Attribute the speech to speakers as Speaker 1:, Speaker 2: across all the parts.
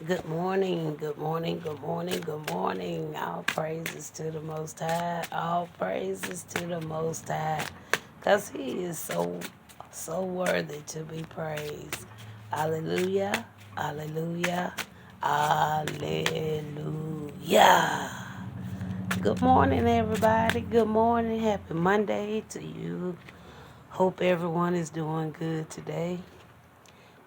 Speaker 1: Good morning, good morning, good morning, good morning. All praises to the Most High. All praises to the Most High. Because He is so worthy to be praised. Hallelujah, hallelujah, hallelujah. Good morning, everybody. Good morning. Happy Monday to you. Hope everyone is doing good today.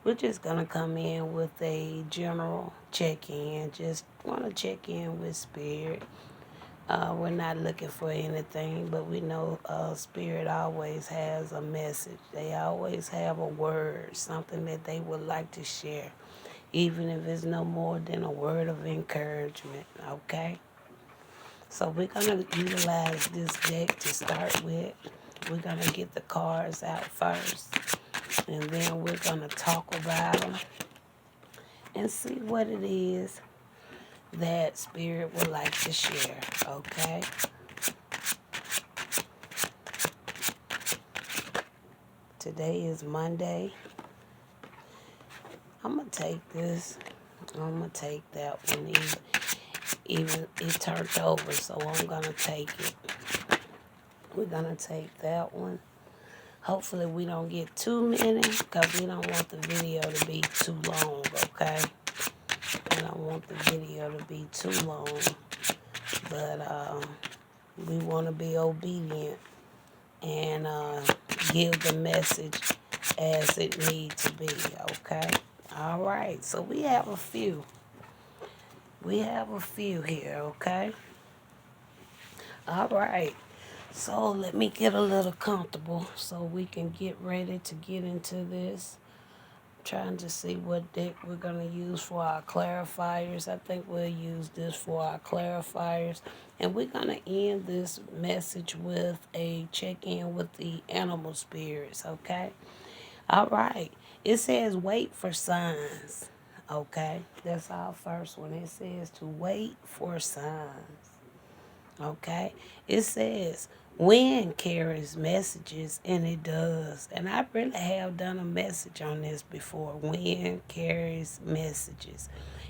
Speaker 1: We're just going to come in with a general check in. Just want to check in with Spirit. We're not looking for anything, but we know Spirit always has a message. They always have a word, something that they would like to share, even if it's no more than a word of encouragement, okay? So we're going to utilize this deck to start with. We're going to get the cards out first, and then we're going to talk about them and see what it is that Spirit would like to share, okay? Today is Monday. I'm going to take this. I'm going to take that one. Even it turned over, so I'm going to take it. We're going to take that one. Hopefully we don't get too many because we don't want the video to be too long, okay? I don't want the video to be too long, but we want to be obedient and give the message as it needs to be, okay? All right, so we have a few. We have a few here, okay? All right, so let me get a little comfortable so we can get ready to get into this. Trying to see what deck we're going to use for our clarifiers. I think we'll use this for our clarifiers. And we're going to end this message with a check-in with the animal spirits, okay? All right. It says wait for signs, okay? That's our first one. It says to wait for signs. Okay? It says wind carries messages, and it does. And I really have done a message on this before. Wind carries messages.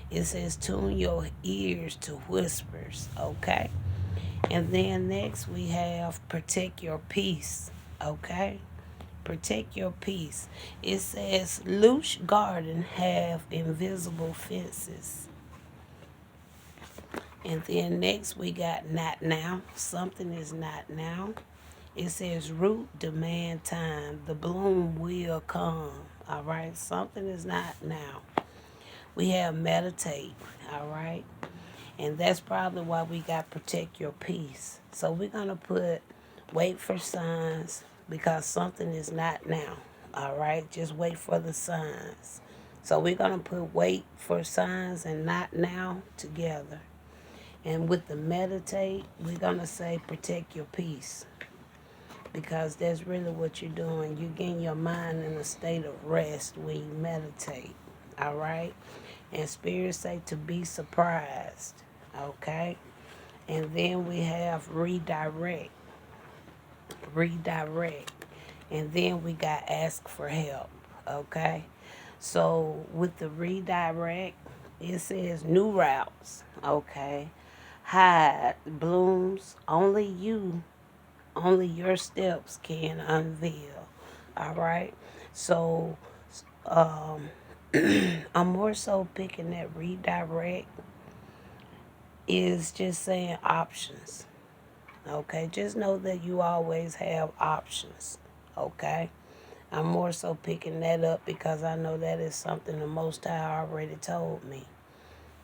Speaker 1: It says tune your ears to whispers. Okay? And then next we have protect your peace. Okay? Protect your peace. It says loose garden have invisible fences. And then next we got not now. Something is not now. It says root demand time. The bloom will come. All right. Something is not now. We have meditate. All right. And that's probably why we got protect your peace. So we're going to put wait for signs because something is not now. All right. Just wait for the signs. So we're going to put wait for signs and not now together. And with the meditate, we're going to say protect your peace because that's really what you're doing. You're getting your mind in a state of rest when you meditate. All right? And spirits say to be surprised. Okay? And then we have redirect. Redirect. And then we got ask for help. Okay? So with the redirect, it says new routes. Okay? Hide blooms. Only your steps can unveil. All right. So um, I'm more so picking that redirect is just saying options. Okay. Just know that you always have options. Okay. I'm more so picking that up because I know that is something the Most High already told me.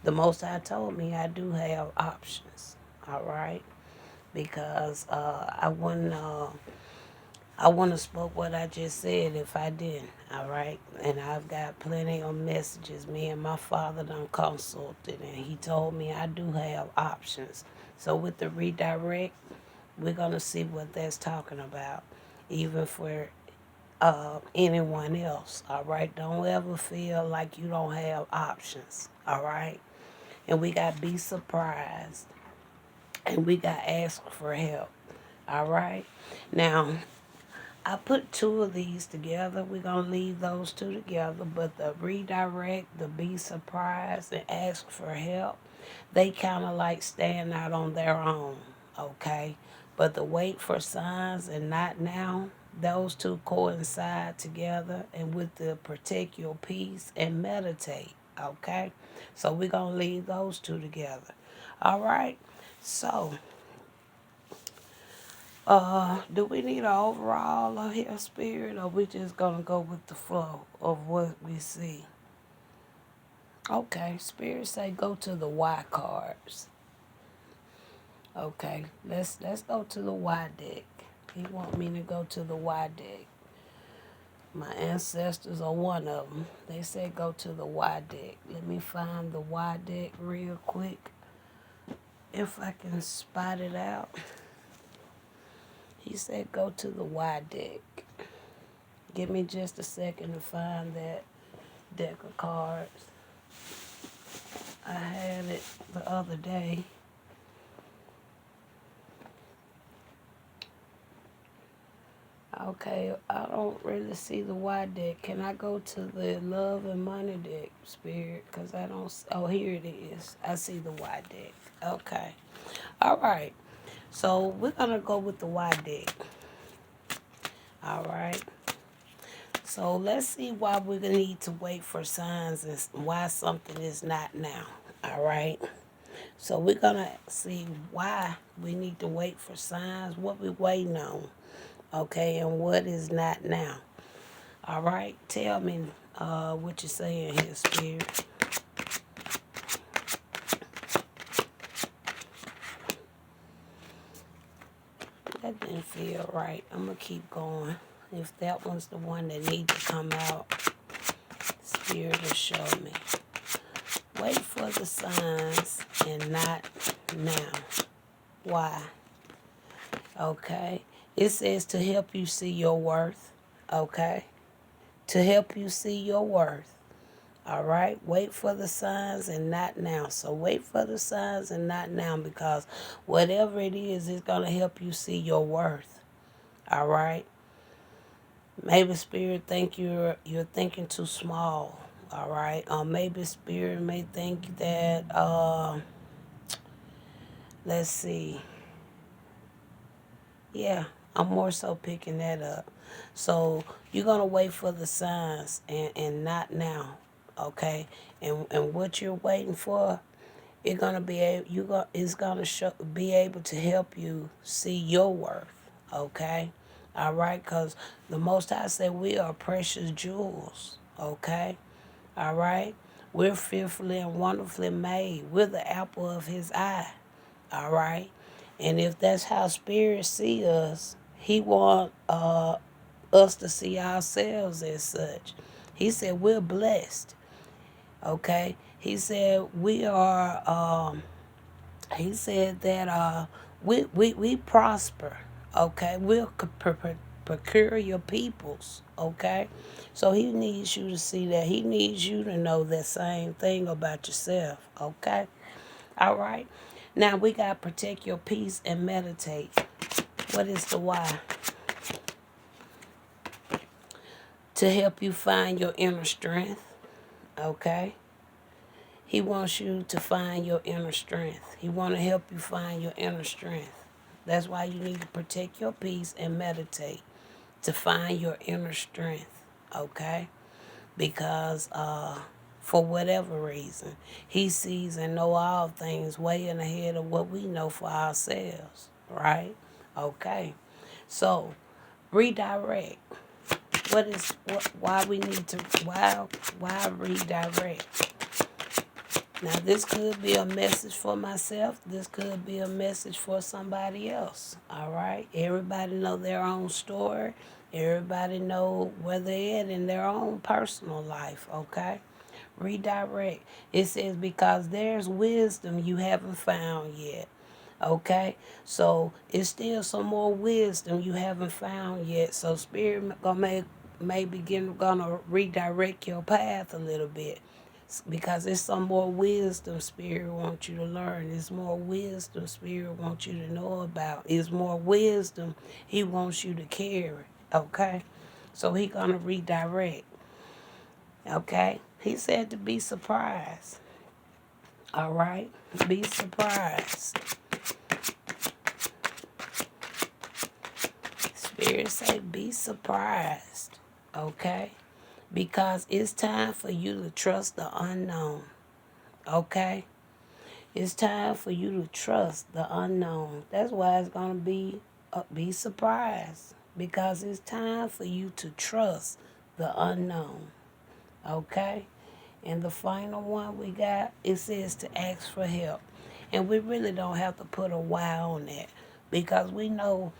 Speaker 1: The Most High told me I do have options. All right. Because I wouldn't have spoke what I just said if I didn't. All right. And I've got plenty of messages. Me and my father done consulted, and he told me I do have options. So with the redirect, we're gonna see what that's talking about, even for anyone else. All right. Don't ever feel like you don't have options. All right. And we got be surprised, and we got ask for help. All right. Now I put two of these together. We're going to leave those two together. But the redirect, the be surprised, and ask for help, they kind of like stand out on their own, okay? But the wait for signs and not now, those two coincide together. And with the protect your peace and meditate, okay? So we're going to leave those two together. All right? So do we need an overall of here, Spirit, or we just gonna go with the flow of what we see? Okay, Spirit say go to the Y cards. Okay, let's go to the Y deck. He want me to go to the Y deck. My ancestors are one of them. They said go to the Y deck. Let me find the Y deck real quick, if I can spot it out. He said go to the Y deck. Give me just a second to find that deck of cards. I had it the other day. Okay, I don't really see the Y deck. Can I go to the love and money deck, Spirit? Because I don't. Oh, here it is. I see the Y deck. Okay. All right. So we're going to go with the Y deck. All right. So let's see why we need to wait for signs and why something is not now. All right. So we're going to see why we need to wait for signs, what we're waiting on, okay, and what is not now. All right. Tell me what you're saying here, Spirit. That didn't feel right. I'm going to keep going. If that one's the one that needs to come out, Spirit will show me. Wait for the signs and not now. Why? Okay. It says to help you see your worth. Okay. To help you see your worth. All right. Wait for the signs and not now. So wait for the signs and not now, because whatever it is, it's going to help you see your worth. All right. Maybe Spirit think you're thinking too small. All right. Maybe Spirit may think that let's see. Yeah, I'm more so picking that up. So you're gonna wait for the signs and not now, okay? And what you're waiting for, it's gonna be it's gonna be able to help you see your worth, okay? All right, cause the Most High said we are precious jewels, okay? All right, we're fearfully and wonderfully made. We're the apple of His eye. All right. And if that's how Spirit see us, He want us to see ourselves as such. He said we're blessed. Okay. He said we are. He said that we prosper. Okay. We'll procure your peoples. Okay. So He needs you to see that. He needs you to know that same thing about yourself. Okay. All right. Now we got protect your peace and meditate. What is the why? To help you find your inner strength. Okay. He wants you to find your inner strength. He want to help you find your inner strength. That's why you need to protect your peace and meditate to find your inner strength. Okay. Because for whatever reason, He sees and know all things way in ahead of what we know for ourselves, right? Okay. So redirect. Why we need to why redirect? Now this could be a message for myself. This could be a message for somebody else. All right. Everybody know their own story. Everybody know where they're at in their own personal life. Okay. Redirect. It says because there's wisdom you haven't found yet. Okay, so it's still some more wisdom you haven't found yet. So Spirit gonna redirect your path a little bit, because it's some more wisdom Spirit wants you to learn. It's more wisdom Spirit wants you to know about. It's more wisdom He wants you to carry. Okay? So he gonna redirect. Okay? He said to be surprised. All right? Be surprised. Spirit say be surprised. Okay? Because it's time for you to trust the unknown. Okay? It's time for you to trust the unknown. That's why it's going to be surprised. Because it's time for you to trust the unknown. Okay? And the final one we got, it says to ask for help. And we really don't have to put a why on that. Because we know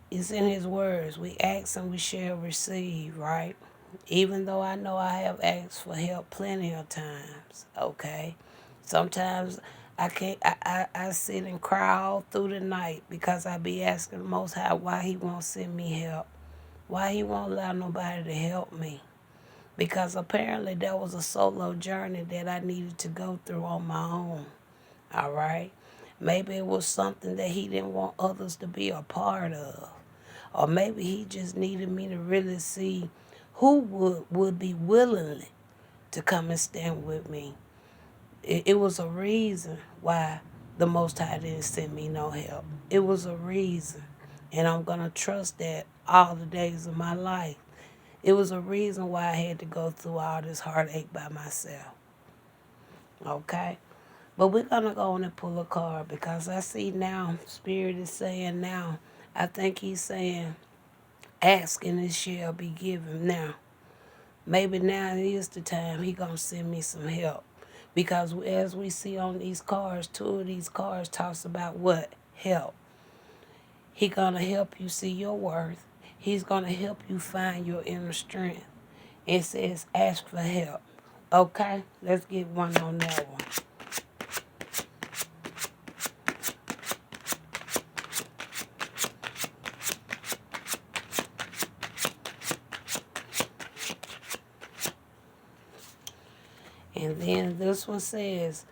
Speaker 1: it's in his words. We ask and we shall receive, right? Even though I know I have asked for help plenty of times, okay? Sometimes I can't, I sit and cry all through the night because I be asking the Most High why he won't send me help. Why he won't allow nobody to help me. Because apparently that was a solo journey that I needed to go through on my own, all right? Maybe it was something that he didn't want others to be a part of. Or maybe he just needed me to really see who would be willing to come and stand with me. It was a reason why the Most High didn't send me no help. It was a reason. And I'm going to trust that all the days of my life. It was a reason why I had to go through all this heartache by myself. Okay? But we're going to go on and pull a card because I see now, Spirit is saying now, I think he's saying, ask and it shall be given now. Maybe now is the time he gonna send me some help. Because as we see on these cards, two of these cards talks about what? Help. He gonna help you see your worth. He's gonna help you find your inner strength. It says ask for help. Okay? Let's get one on that one. And then this one says,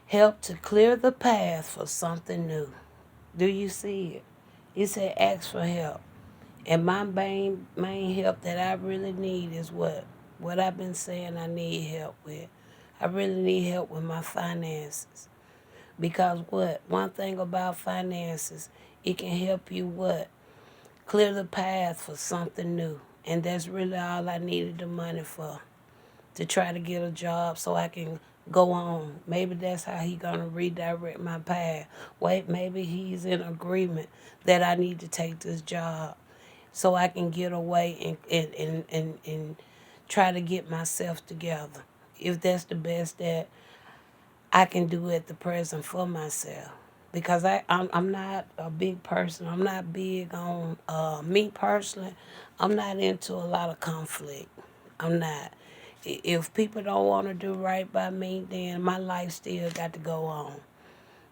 Speaker 1: help to clear the path for something new. Do you see it? It said ask for help. And my main help that I really need is what? What I've been saying I need help with. I really need help with my finances. Because what? One thing about finances, it can help you what? Clear the path for something new. And that's really all I needed the money for. To try to get a job so I can go on. Maybe that's how he gonna redirect my path. Wait, maybe he's in agreement that I need to take this job so I can get away and try to get myself together. If that's the best that I can do at the present for myself. Because I'm not a big person. I'm not big on, me personally, I'm not into a lot of conflict. I'm not. If people don't want to do right by me, then my life still got to go on.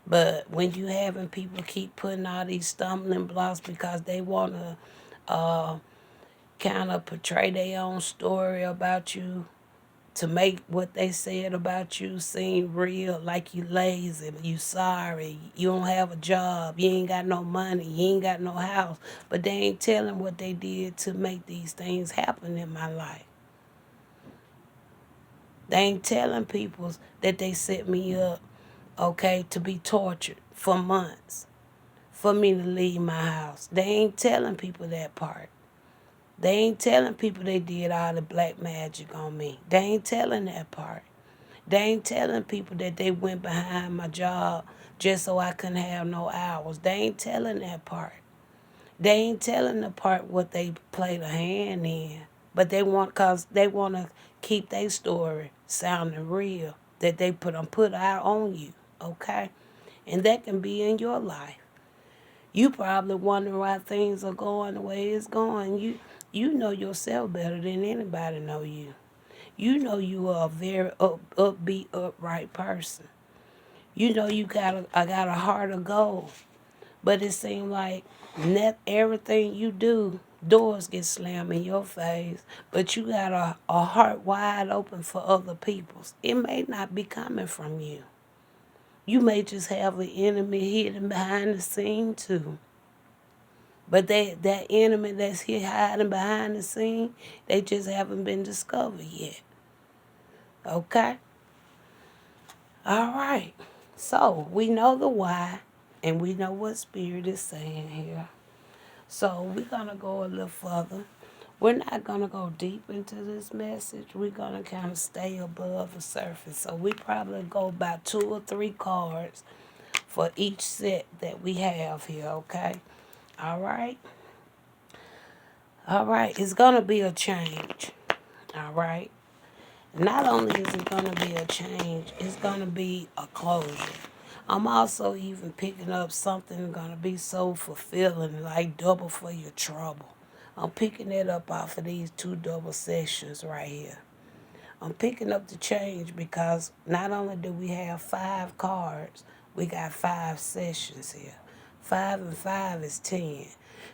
Speaker 1: But when you having people keep putting all these stumbling blocks because they want to kind of portray their own story about you to make what they said about you seem real, like you lazy, you sorry, you don't have a job, you ain't got no money, you ain't got no house, but they ain't telling what they did to make these things happen in my life. They ain't telling people that they set me up, okay, to be tortured for months, for me to leave my house. They ain't telling people that part. They ain't telling people they did all the black magic on me. They ain't telling that part. They ain't telling people that they went behind my job just so I couldn't have no hours. They ain't telling that part. They ain't telling the part what they played a hand in. But they want, cause they want to keep their story sounding real that they put out on you, okay? And that can be in your life. You probably wonder why things are going the way it's going. You know yourself better than anybody know you. You know you are a very upbeat, upright person. You know I got a heart of gold. But it seems like not everything you do, doors get slammed in your face. But you got a heart wide open for other people's. It may not be coming from you. You may just have an enemy hidden behind the scene too. But that enemy that's here hiding behind the scene, they just haven't been discovered yet. Okay? All right. So we know the why, and we know what Spirit is saying here. So we're going to go a little further. We're not going to go deep into this message. We're going to kind of stay above the surface. So we probably go about 2 or 3 cards for each set that we have here, okay? All right? All right. It's going to be a change. All right? Not only is it going to be a change, it's going to be a closure. I'm also even picking up something going to be so fulfilling, like double for your trouble. I'm picking it up off of these 2 double sessions right here. I'm picking up the change because not only do we have 5 cards, we got 5 sessions here. 5 and 5 is 10.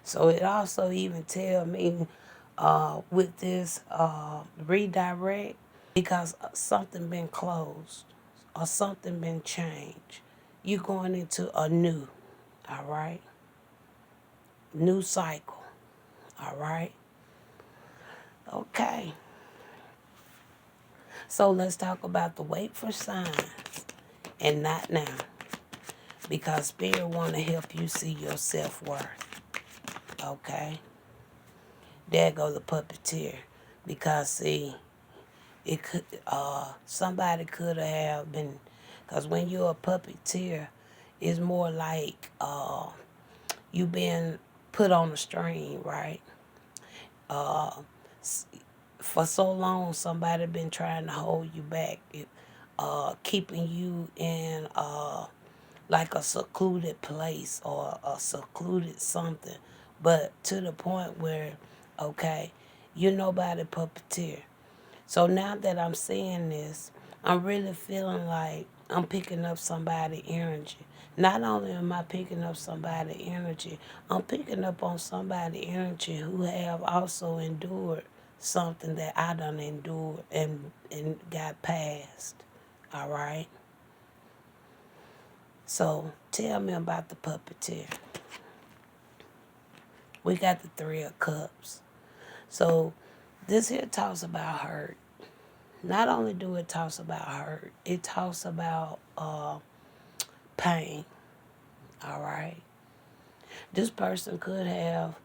Speaker 1: So it also even tell me with this redirect, because something been closed or something been changed. You going into a new, all right? New cycle, all right? Okay. So let's talk about the wait for signs and not now. Because Spirit want to help you see your self-worth. Okay? There go the puppeteer. Because see, it could somebody could have been, because when you're a puppeteer, it's more like you been put on a string, right? For so long, somebody been trying to hold you back, keeping you in like a secluded place or a secluded something, but to the point where, okay, you're nobody puppeteer. So now that I'm seeing this, I'm really feeling like I'm picking up somebody energy. Not only am I picking up somebody energy, I'm picking up on somebody energy who have also endured something that I done endured and got past. All right? So tell me about the puppeteer. We got the 3 of Cups. So this here talks about hurt. Not only do it talks about hurt, it talks about pain. All right. This person could have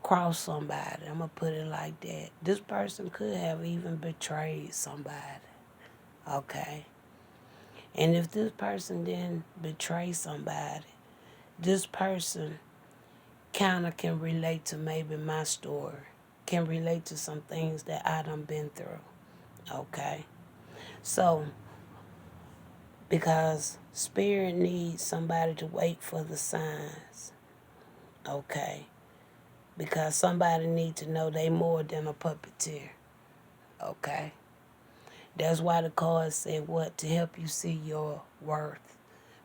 Speaker 1: crossed somebody. I'm gonna put it like that. This person could have even betrayed somebody. Okay. And if this person didn't betray somebody, this person kind of can relate to maybe my story, can relate to some things that I done been through. Okay. So, because Spirit needs somebody to wait for the signs. Okay. Because somebody needs to know they more than a puppeteer. Okay. That's why the card said what? To help you see your worth.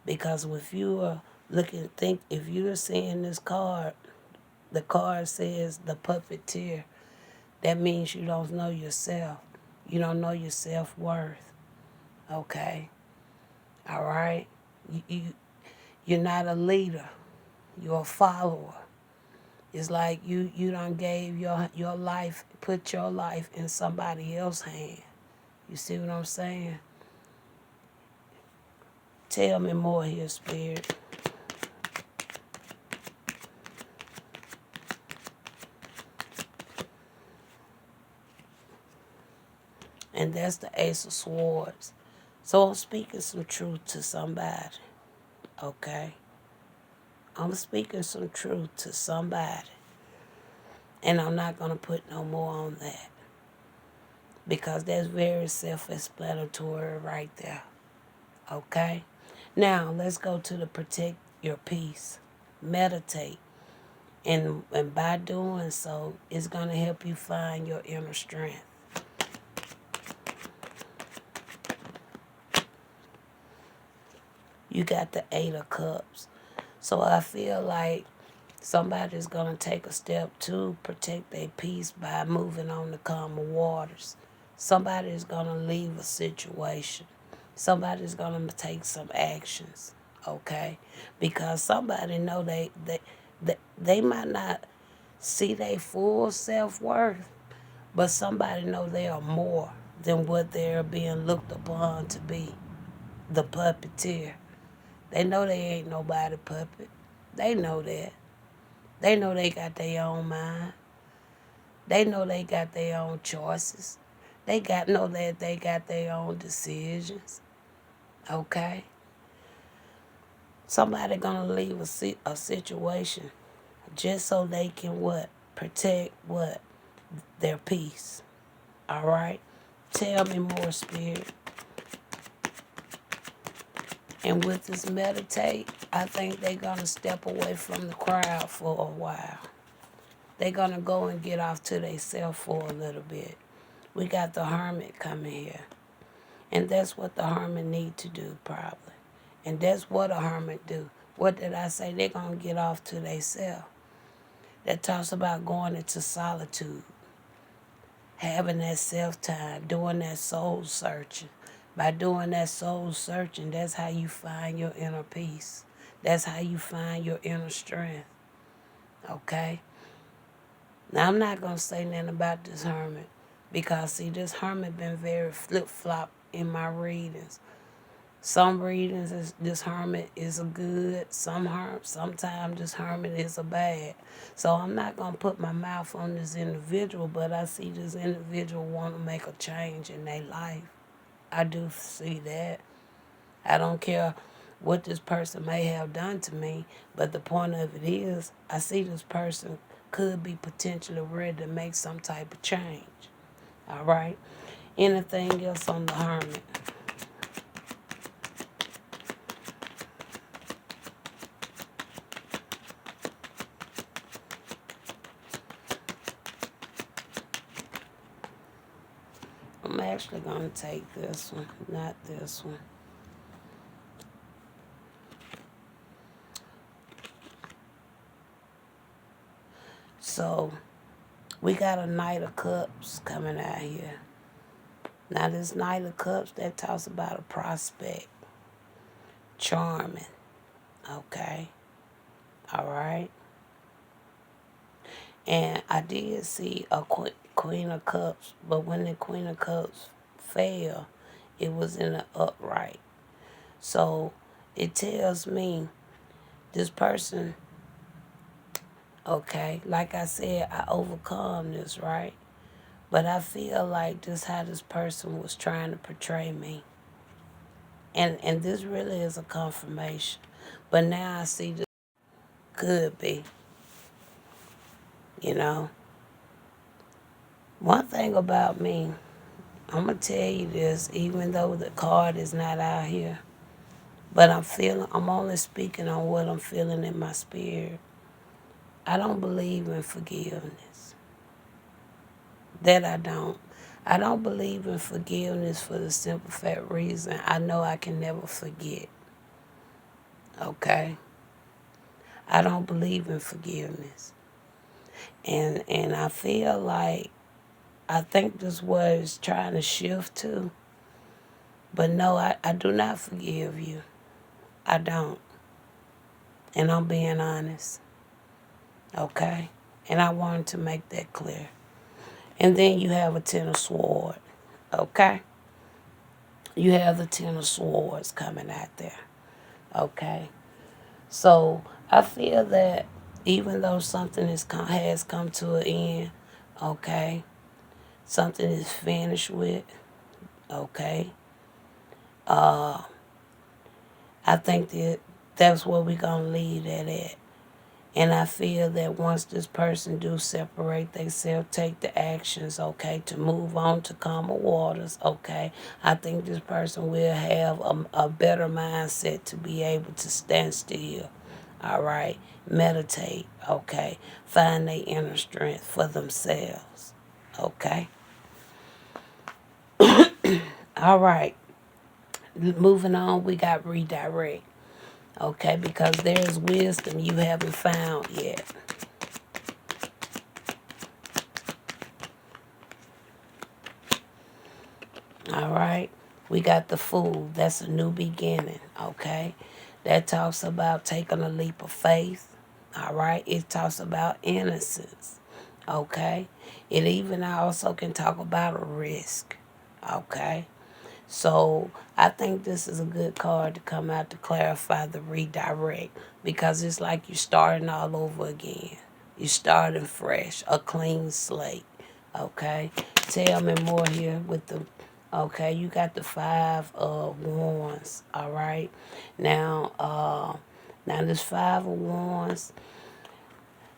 Speaker 1: Because if you are if you're seeing this card, the card says the puppeteer. That means you don't know yourself. You don't know your self-worth. Okay. All right. You're not a leader. You're a follower. It's like you done gave your life, put your life in somebody else's hand. You see what I'm saying? Tell me more here, Spirit. And that's the Ace of Swords. So I'm speaking some truth to somebody. Okay? I'm speaking some truth to somebody. And I'm not going to put no more on that. Because that's very self-explanatory right there. Okay? Now, let's go to the protect your peace. Meditate. And by doing so, it's going to help you find your inner strength. You got the 8 of Cups. So I feel like somebody's going to take a step to protect their peace by moving on to calmer waters. Somebody's going to leave a situation. Somebody's going to take some actions, okay? Because somebody know They might not see their full self-worth, but somebody know they are more than what they're being looked upon to be, the puppeteer. They know they ain't nobody puppet. They know that. They know they got their own mind. They know they got their own choices. Know that they got their own decisions. Okay? Somebody gonna leave a situation just so they can what? Protect what? Their peace. All right? Tell me more, Spirit. And with this meditate, I think they're going to step away from the crowd for a while. They're going to go and get off to themselves for a little bit. We got the hermit coming here. And that's what the hermit need to do, probably. And that's what a hermit do. What did I say? They're going to get off to themselves. That talks about going into solitude, having that self-time, doing that soul searching. By doing that soul searching, that's how you find your inner peace. That's how you find your inner strength. Okay? Now, I'm not going to say nothing about this hermit because, see, this hermit been very flip-flop in my readings. Some readings, this hermit is a good. Sometimes this hermit is a bad. So I'm not going to put my mouth on this individual, but I see this individual want to make a change in their life. I do see that. I don't care what this person may have done to me, but the point of it is, I see this person could be potentially ready to make some type of change. All right? Anything else on the hermit? I'm actually going to take this one, not this one. So, we got a Knight of Cups coming out here. Now, this Knight of Cups, that talks about a prospect. Charming. Okay? All right? And I did see a Queen of Cups, but when the Queen of Cups fell, it was in the upright. So it tells me this person, okay, like I said, I overcome this, right? But I feel like this how this person was trying to portray me. And this really is a confirmation. But now I see this could be, you know. One thing about me, I'm going to tell you this, even though the card is not out here, but I'm only speaking on what I'm feeling in my spirit. I don't believe in forgiveness. That I don't. I don't believe in forgiveness for the simple fact reason I know I can never forget. Okay? I don't believe in forgiveness. And I feel like I think this what it's trying to shift to. But no, I do not forgive you. I don't. And I'm being honest. Okay? And I wanted to make that clear. And then you have a Ten of Swords. Okay? You have the Ten of Swords coming out there. Okay? So I feel that even though something has come to an end, okay, something is finished with, okay, I think that's where we're going to leave that at. And I feel that once this person do separate themselves, take the actions, okay, to move on to calmer waters, okay, I think this person will have a better mindset to be able to stand still, all right, meditate, okay, find their inner strength for themselves, okay. All right, moving on, we got redirect. Okay, because there's wisdom you haven't found yet. All right, we got the Fool. That's a new beginning. Okay, that talks about taking a leap of faith. All right. It talks about innocence. Okay. It even also can talk about a risk. Okay. So I think this is a good card to come out to clarify the redirect, because it's like you're starting all over again. You're starting fresh, a clean slate. Okay. Tell me more here with the. Okay, you got the 5 of Wands. All right. Now, now this 5 of Wands.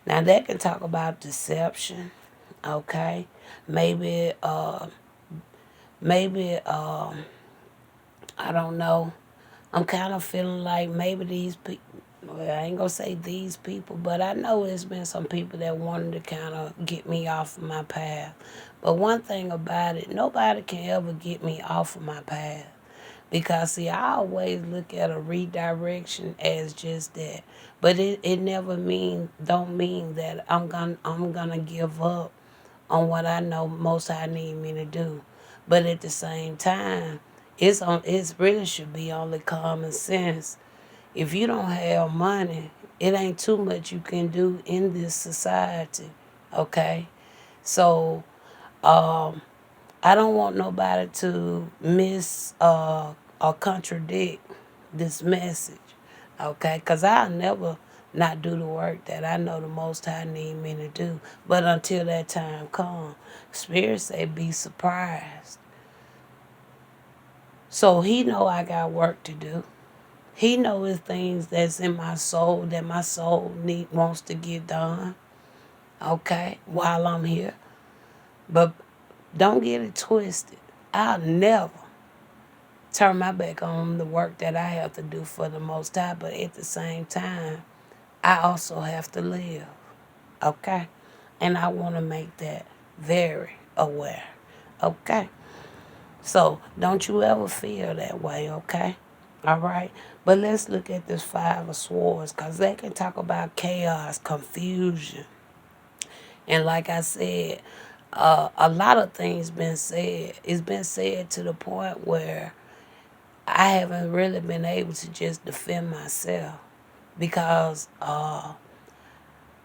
Speaker 1: Now that can talk about deception. Okay. Maybe, maybe, I don't know. I'm kind of feeling like maybe these people, well, I ain't gonna say these people, but I know there's been some people that wanted to kind of get me off of my path. But one thing about it, nobody can ever get me off of my path. Because see, I always look at a redirection as just that. But it never don't mean that I'm gonna give up on what I know most High need me to do. But at the same time, it's really should be only common sense. If you don't have money, it ain't too much you can do in this society. Okay? So I don't want nobody to miss or contradict this message. Okay? Because I'll never not do the work that I know the Most High need me to do. But until that time come, Spirit say be surprised. So he know I got work to do. He knows things that's in my soul that my soul wants to get done. Okay, while I'm here. But don't get it twisted. I'll never turn my back on the work that I have to do for the Most High. But at the same time, I also have to live. Okay, and I want to make that very aware. Okay. So don't you ever feel that way, okay? All right. But let's look at this 5 of Swords, because they can talk about chaos, confusion. And like I said, a lot of things been said. It's been said to the point where I haven't really been able to just defend myself, because I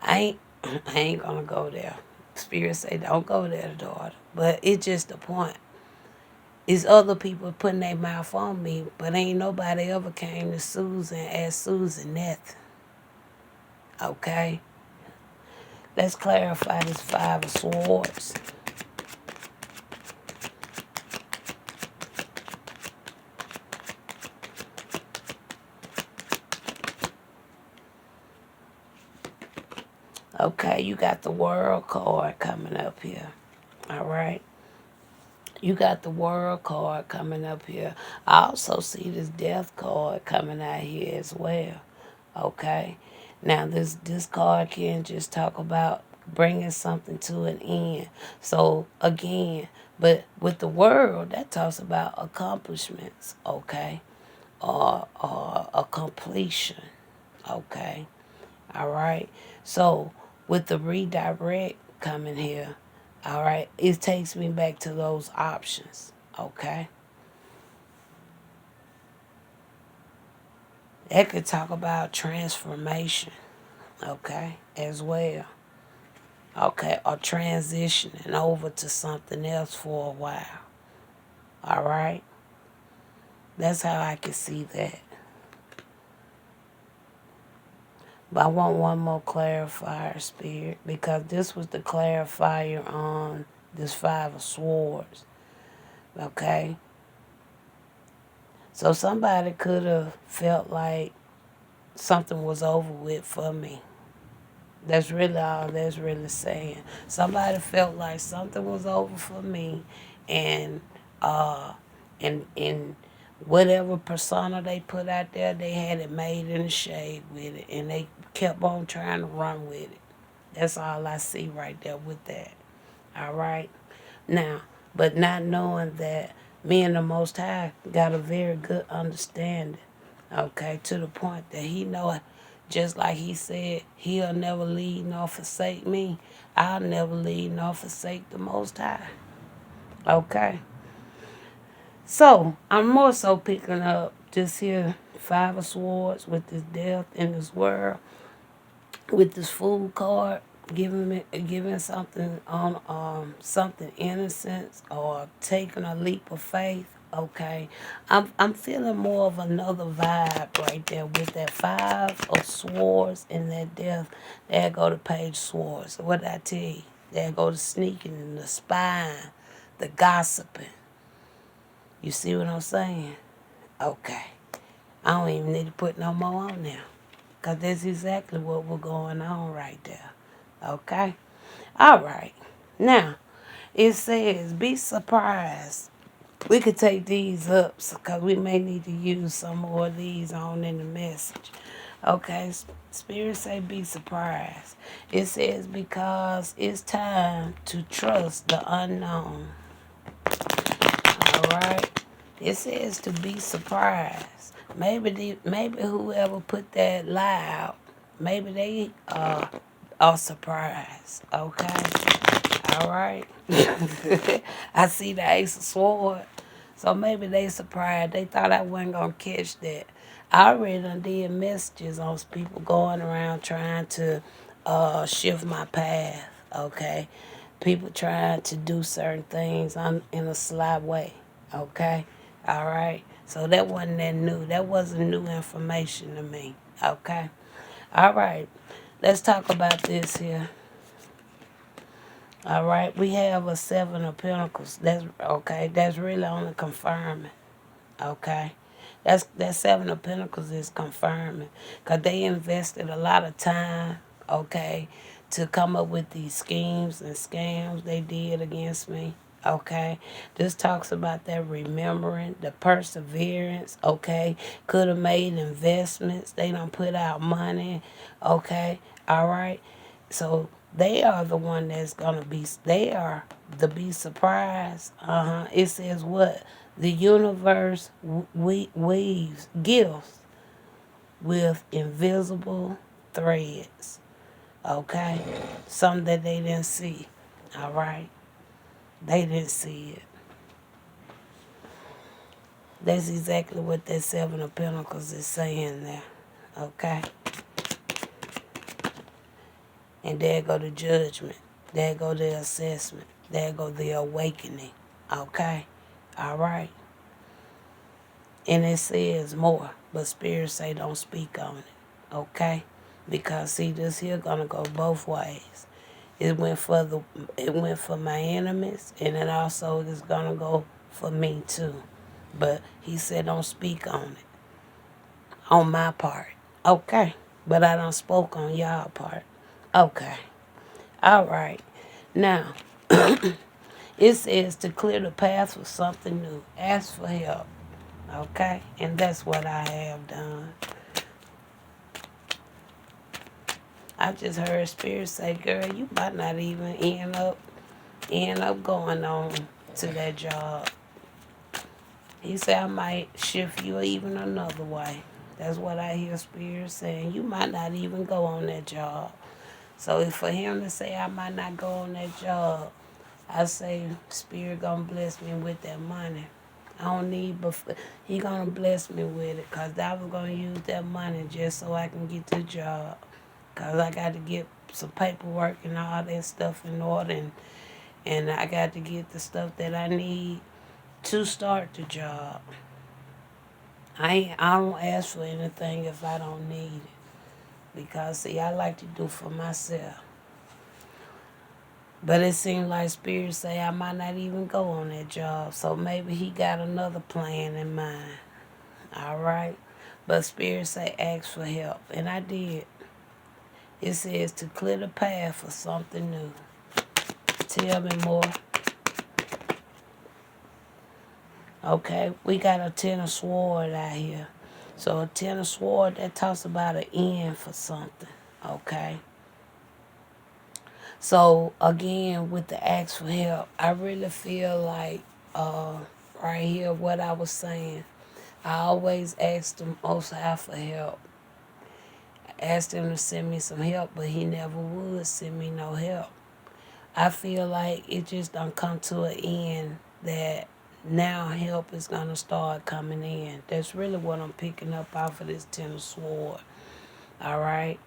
Speaker 1: ain't I ain't gonna go there. Spirit say don't go there, daughter. But it's just the point. It's other people putting their mouth on me, but ain't nobody ever came to Susan and asked Susan nothing. Okay? Let's clarify this 5 of Swords. Okay, you got the World card coming up here. All right? You got the World card coming up here. I also see this Death card coming out here as well. Okay? Now, this card can just talk about bringing something to an end. So, again, but with the World, that talks about accomplishments, okay? Or a completion, okay? All right? So, with the redirect coming here, all right, it takes me back to those options, okay? That could talk about transformation, okay, as well. Okay, or transitioning over to something else for a while. All right? That's how I can see that. But I want one more clarifier, Spirit, because this was the clarifier on this 5 of Swords. Okay? So somebody could have felt like something was over with for me. That's really all that's really saying. Somebody felt like something was over for me, and uh and whatever persona they put out there, they had it made in the shade with it, and they kept on trying to run with it. That's all I see right there with that. All right. Now, but not knowing that me and the Most High got a very good understanding, okay, to the point that he know, just like he said, he'll never leave nor forsake me. I'll never leave nor forsake the Most High, okay? So, I'm more so picking up this here 5 of Swords with this death in this world. with this food card, giving something on something innocent or taking a leap of faith. Okay, I'm feeling more of another vibe right there with that five of swords and that death. There go the page swords. What did I tell you? There go the sneaking and the spying, the gossiping. You see what I'm saying? Okay. I don't even need to put no more on there. Because that's exactly what we're going on right there. Okay? All right. Now, it says, be surprised. We could take these up because we may need to use some more of these on in the message. Okay? Spirit say, be surprised. It says, because it's time to trust the unknown. All right? It says to be surprised. Maybe whoever put that lie out, maybe they are surprised. Okay, all right. I see the Ace of Sword, so maybe they surprised. They thought I wasn't gonna catch that. I already done did messages on people going around trying to shift my path. Okay, people trying to do certain things in a sly way. Okay, all right. So that wasn't that new. That wasn't new information to me. Okay, all right. Let's talk about this here. All right, we have a seven of pentacles. That's okay. That's really only confirming. Okay, that seven of pentacles is confirming because they invested a lot of time. Okay, to come up with these schemes and scams they did against me. Okay, this talks about that remembering, the perseverance. Okay, could have made investments. They don't put out money. Okay, all right. So they are the one that's gonna be. They are to be surprised. It says what the universe weaves gifts with invisible threads. Okay, something that they didn't see. All right, they didn't see it. That's exactly what that seven of pentacles is saying there. Okay, and there go the judgment. There go the assessment. There go the awakening. Okay, all right. And it says more, but Spirit say don't speak on it. Okay? Because see this here gonna go both ways. It went for my enemies and it also is gonna go for me too. But he said don't speak on it. On my part. Okay. But I don't spoke on y'all part. Okay. All right. Now it says to clear the path for something new. Ask for help. Okay? And that's what I have done. I just heard Spirit say, girl, you might not even end up going on to that job. He said I might shift you even another way. That's what I hear Spirit saying. You might not even go on that job. So if for him to say I might not go on that job, I say Spirit gonna bless me with that money. I don't need, but he gonna bless me with it, cause I was gonna use that money just so I can get the job, cause I got to get some paperwork and all that stuff in order, and I got to get the stuff that I need to start the job. I don't ask for anything if I don't need it, because see I like to do for myself. But it seems like Spirit say I might not even go on that job. So maybe he got another plan in mind. All right. But Spirit say ask for help. And I did. It says to clear the path for something new. Tell me more. Okay. We got a ten of sword out here. So a ten of sword, that talks about an end for something. Okay. So again, with the ask for help, I really feel like right here what I was saying. I always ask the Most High for help. I asked him to send me some help, but he never would send me no help. I feel like it just done come to an end that now help is gonna start coming in. That's really what I'm picking up off of this Ten of Sword. All right.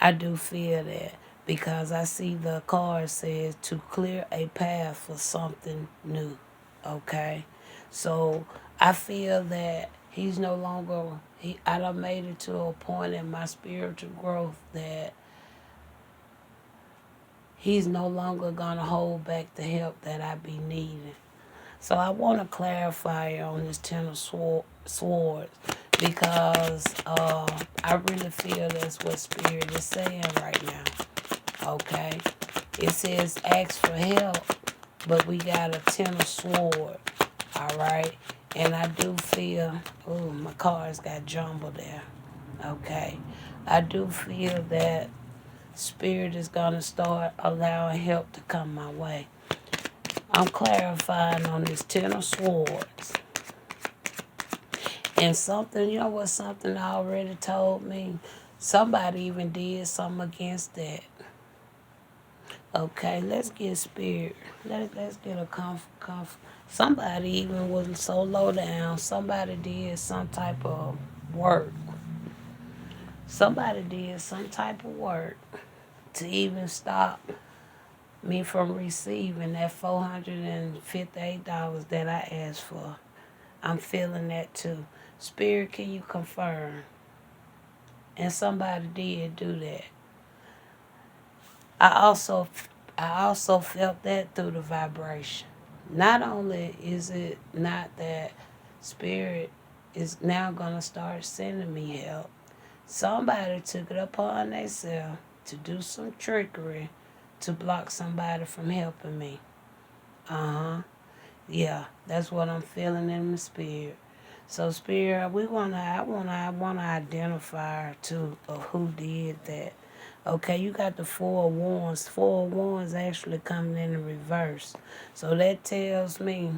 Speaker 1: I do feel that because I see the card says to clear a path for something new. Okay, so I feel that he's no longer. I done made it to a point in my spiritual growth that he's no longer gonna hold back the help that I be needing. So I want to clarify on this Ten of Swords because I really feel that's what Spirit is saying right now. Okay, it says ask for help, but we got a Ten of Swords. All right, and I do feel. Oh, my cards got jumbled there. Okay, I do feel that Spirit is gonna start allowing help to come my way. I'm clarifying on this Ten of Swords. And something, you know what something already told me? Somebody even did something against that. Okay, let's get spirit. Let's get a somebody even wasn't so low down. Somebody did some type of work. Somebody did some type of work to even stop me from receiving that $458 that I asked for. I'm feeling that too. Spirit, can you confirm? And somebody did do that. I also felt that through the vibration. Not only is it not that Spirit is now gonna start sending me help, somebody took it upon themselves to do some trickery to block somebody from helping me. Uh-huh. Yeah, that's what I'm feeling in my spirit. So spirit, I wanna identify too of who did that. Okay, you got the Four of Wands. Four of Wands actually coming in the reverse. So that tells me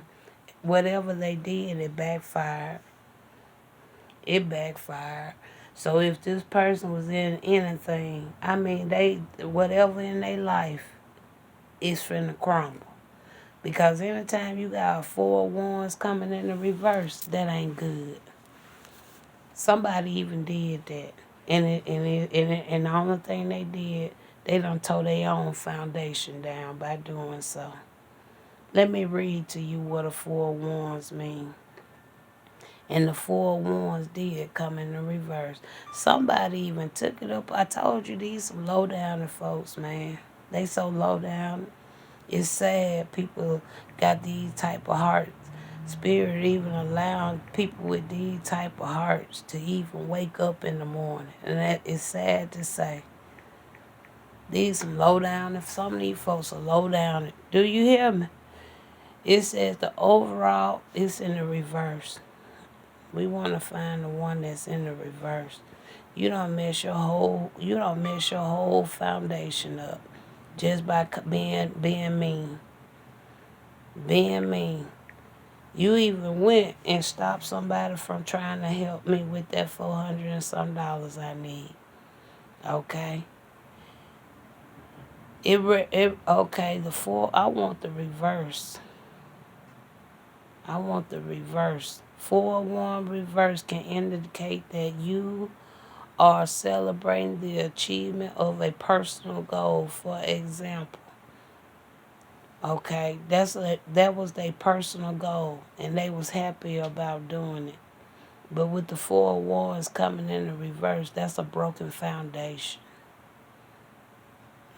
Speaker 1: whatever they did, it backfired. It backfired. So if this person was in anything, I mean they whatever in their life is finna crumble. Because anytime you got Four of Wands coming in the reverse, that ain't good. Somebody even did that. And the only thing they did, they done tore their own foundation down by doing so. Let me read to you what a Four of Wands mean. And the Four of Wands did come in the reverse. Somebody even took it up. I told you these some low down folks, man. They so low down. It's sad people got these type of hearts. Spirit even allowing people with these type of hearts to even wake up in the morning. And that is sad to say. These some low down, if some of these folks are low down. Do you hear me? It says the overall is in the reverse. We want to find the one that's in the reverse. You don't mess your whole foundation up just by being mean. Being mean. You even went and stopped somebody from trying to help me with that $400 and some I need. Okay. Okay. The four. I want the reverse. I want the reverse. 4-1 reverse can indicate that you are celebrating the achievement of a personal goal. For example. Okay, that was their personal goal, and they was happy about doing it. But with the Four of Wands coming in the reverse, that's a broken foundation.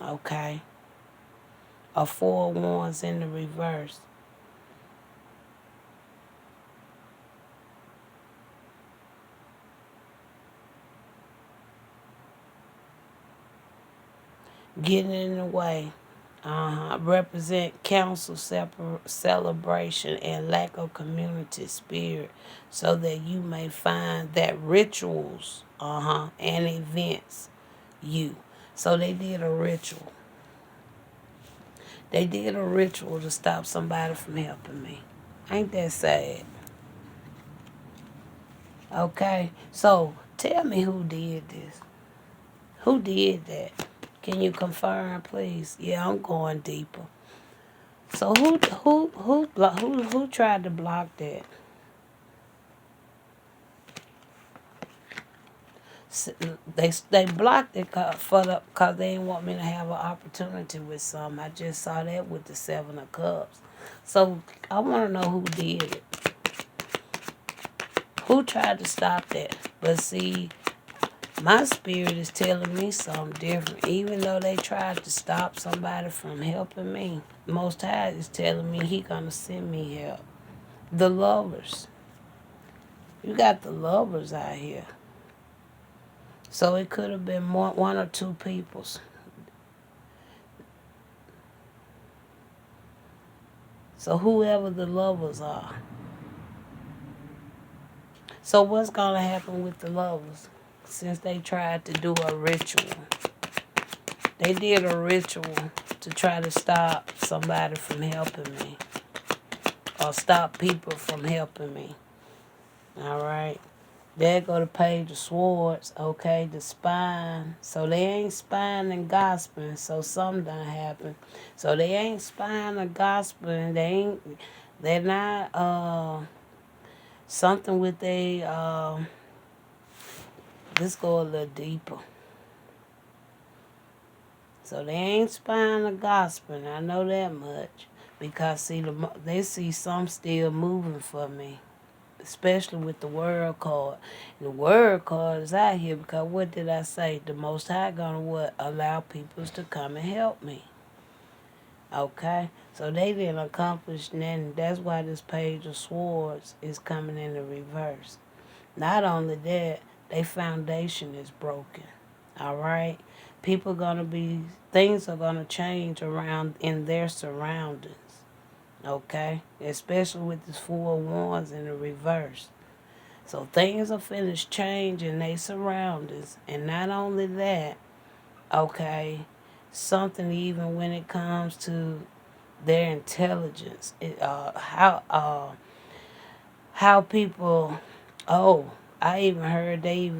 Speaker 1: Okay, a Four of Wands in the reverse. Getting in the way. Represent council celebration and lack of community spirit so that you may find that rituals and events you. So they did a ritual. They did a ritual to stop somebody from helping me. Ain't that sad? Okay, so tell me who did this. Who did that? Can you confirm, please? Yeah, I'm going deeper. So who tried to block that? They blocked it cause they didn't want me to have an opportunity with some. I just saw that with the 7 of Cups. So I want to know who did it. Who tried to stop that? But see, my spirit is telling me something different. Even though they tried to stop somebody from helping me, Most High is telling me He gonna send me help. The lovers. You got the lovers out here. So it could have been one or two peoples. So whoever the lovers are. So what's gonna happen with the lovers? Since they tried to do a ritual. They did a ritual to try to stop somebody from helping me. Or stop people from helping me. Alright. There go the Page of Swords, okay, the spine. So they ain't spying and gossiping, so something done happened. So they ain't spying or gossiping, they're not, something with let's go a little deeper. So they ain't spying or gossiping, I know that much. Because see, they see some still moving for me. Especially with the World card. The World card is out here because what did I say? The Most High gonna what? Allow people to come and help me. Okay? So they didn't accomplish nothing. That's why this Page of Swords is coming in the reverse. Not only that, their foundation is broken. Alright? Things are gonna change around in their surroundings. Okay? Especially with this 4 of Wands in the reverse. So things are finished changing their surroundings. And not only that, okay, something even when it comes to their intelligence. How people, I even heard they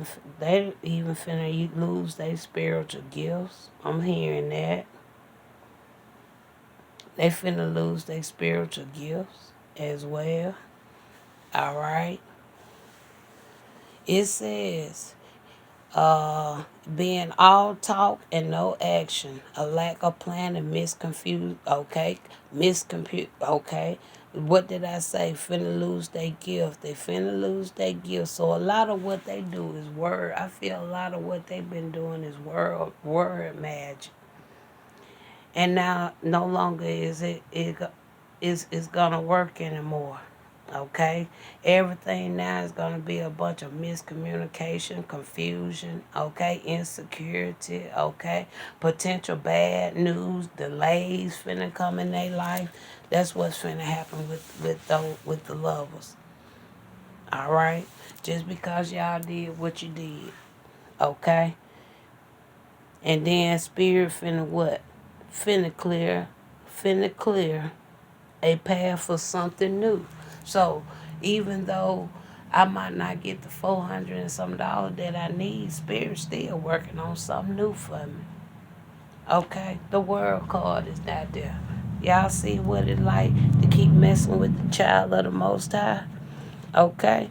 Speaker 1: even finna lose their spiritual gifts. I'm hearing that. They finna lose their spiritual gifts as well. Alright. It says, being all talk and no action, a lack of plan and okay. What did I say? Finna lose their gift. They finna lose their gift. So a lot of what they do is word. I feel a lot of what they've been doing is word magic. And now no longer is gonna work anymore. Okay? Everything now is going to be a bunch of miscommunication, confusion, okay? Insecurity, okay? Potential bad news, delays finna come in their life. That's what's finna happen with the lovers. All right? Just because y'all did what you did, okay? And then spirit finna what? Finna clear a path for something new. So even though I might not get the $400 and some dollars that I need, Spirit still working on something new for me. Okay, the World card is not there. Y'all see what it's like to keep messing with the child of the Most High? Okay,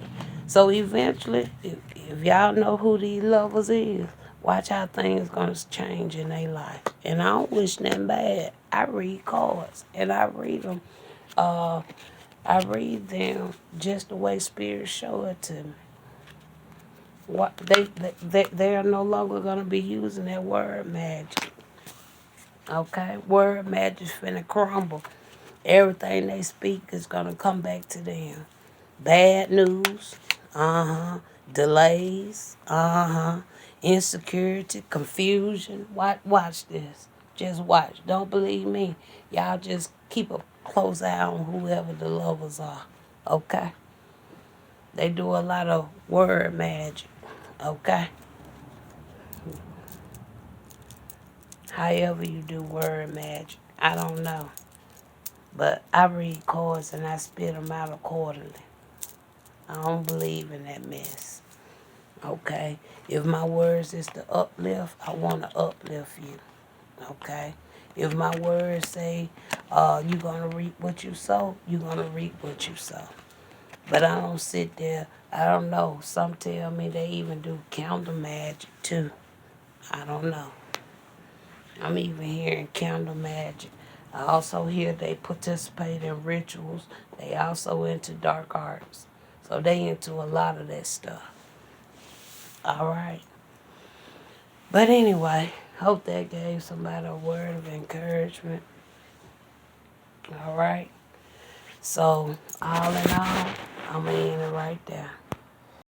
Speaker 1: so eventually, if y'all know who these lovers is, watch how things gonna change in their life. And I don't wish nothing bad. I read cards and I read them just the way Spirit show it to me. What they are no longer gonna be using that word magic. Okay, word magic's finna crumble. Everything they speak is gonna come back to them. Bad news, delays, insecurity, confusion. Watch this. Just watch. Don't believe me. Y'all just keep a close eye on whoever the lovers are. Okay? They do a lot of word magic. Okay? However you do word magic. I don't know. But I read cards and I spit them out accordingly. I don't believe in that mess. Okay? If my words is to uplift, I want to uplift you. Okay? If my words say you're going to reap what you sow, you're going to reap what you sow. But I don't sit there. I don't know. Some tell me they even do candle magic too. I don't know. I'm even hearing candle magic. I also hear they participate in rituals. They also into dark arts. So they into a lot of that stuff. All right. But anyway, hope that gave somebody a word of encouragement. All right. So all in all, I'm gonna end it right there.